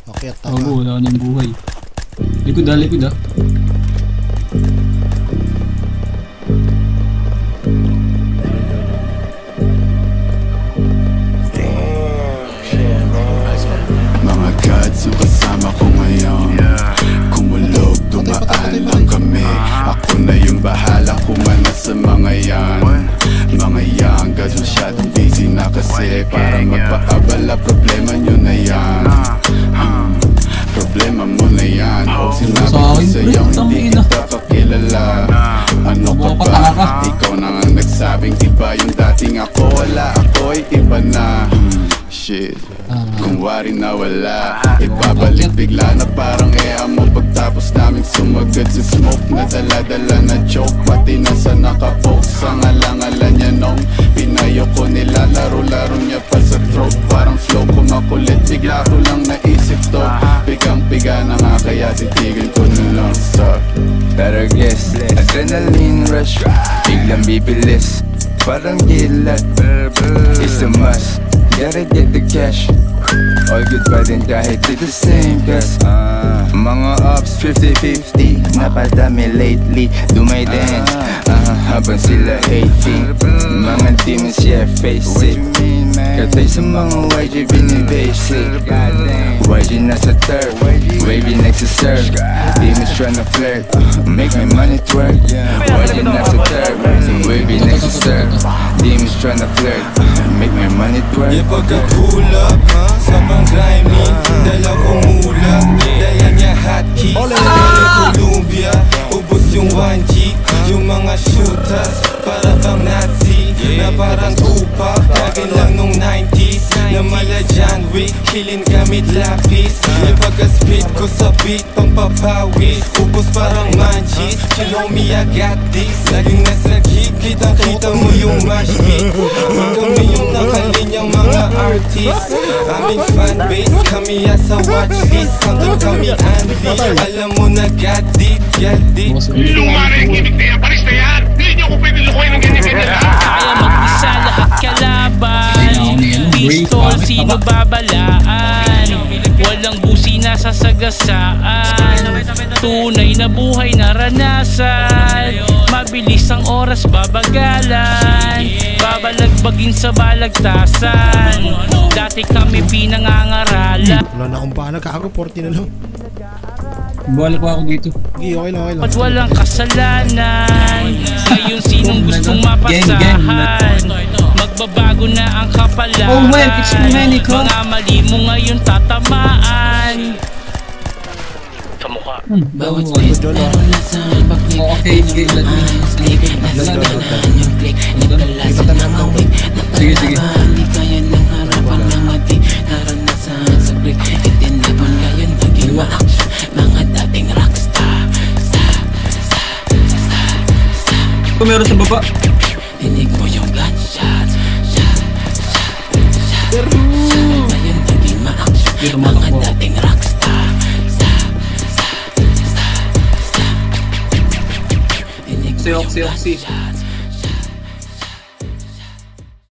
Okay, at taka. Oo, wala ka ng buhay. Likod ah, likod ah. Mga gods yung kasama ko ngayon. Kumulog, dumaan lang kami. Ako na yung bahala kumana sa mga yan. Mga young gods masyadong busy na kasi. Para magpaabala, problema nyo na yan. Problema mo na yan. Hope sinabi ko sa'yo hindi kita kakilala. Ano ka ba? Ikaw na nga nagsabing iba yung dating ako. Wala ako'y iba na. Shit, kung wari na wala, ibabalik bigla na parang mo. Pagtapos naming sumagad sa smoke na dala-dala na joke. Pati nasa nakapoke sa ngalangalan niya nung pinayo ko nila. Laro-laro niya pa sa throat. Parang flow ko makulit, bigla ko lang naisip to. Pigang-piga na nga kaya titigil ko na lang sa better guess, adrenaline rush, biglang bibilis, parang gilat. It's a must, gotta get the cash. All good pa din kahit di the same cause mga ups 50-50, napadami lately. Do my dance, habang sila hating. Mga demons, yeah, face it. Katay sa mga YG binibasic. YG nasa third, wavy next to serve. Demons tryna flirt, make my money twerk. YG nasa third, wavy next to serve. Demons tryna flirt, make my money twerk. Yeah, pagka-pull up, sa pang-grimy, dala ko mula. Dala niya hotkey, dala Columbia. Ubus yung 1G, yung mga shooters, para bang Nazi. Na parang Tupac, kagin lang nung 90s. Na mala John Wick, killing gamit lapis. Yung pagka-spit ko sa beat, pampapawis. Ubus parang manchis, you know me I got this. Laging nasa gig, kitang-kita mo yung mash beat. Kami yung nakalinyang mga artist. Aming fanbase, kami sa watchlist. Hanggang kami anti, alam mo na got it, got it. Lumaring, ibig na yan, paris na yan. Hindi nyo ko pwede lukoy ng ganyan-ganyan lang. Kaya mag-isa lahat kalaban. Pistol, sino babalaan? Walang busi na sasagasaan. Tunay na buhay naranasan. Mabilis ang oras babagalan. Babalagbagin sa balagtasan. Dati kami pinangangaralan. Wala na akong bahala, kago 40 na lang. Balik ko ako dito. Okay, okay lang, okay lang. At walang kasalanan. Ngayon sinong gustong mapasahan? Magbabago na ang kapalaan. Oh man, it's too many, Carl. Mga mali mo ngayon tatamaan. Sa mukha. Bawat space meron lasan. Okay, sige, let me sleep. Nasaganahan yung click, nagkalasa ng awig. Sige. Hindi kaya ng harapan na mati. Naranasan sa break, itinapon ngayon naging ma-action. Mga dating rockstar. Kung meron sa baba. Dinig mo yung gunshots. Ngayon naging ma-action. Mga dating rockstar. Si Oxy.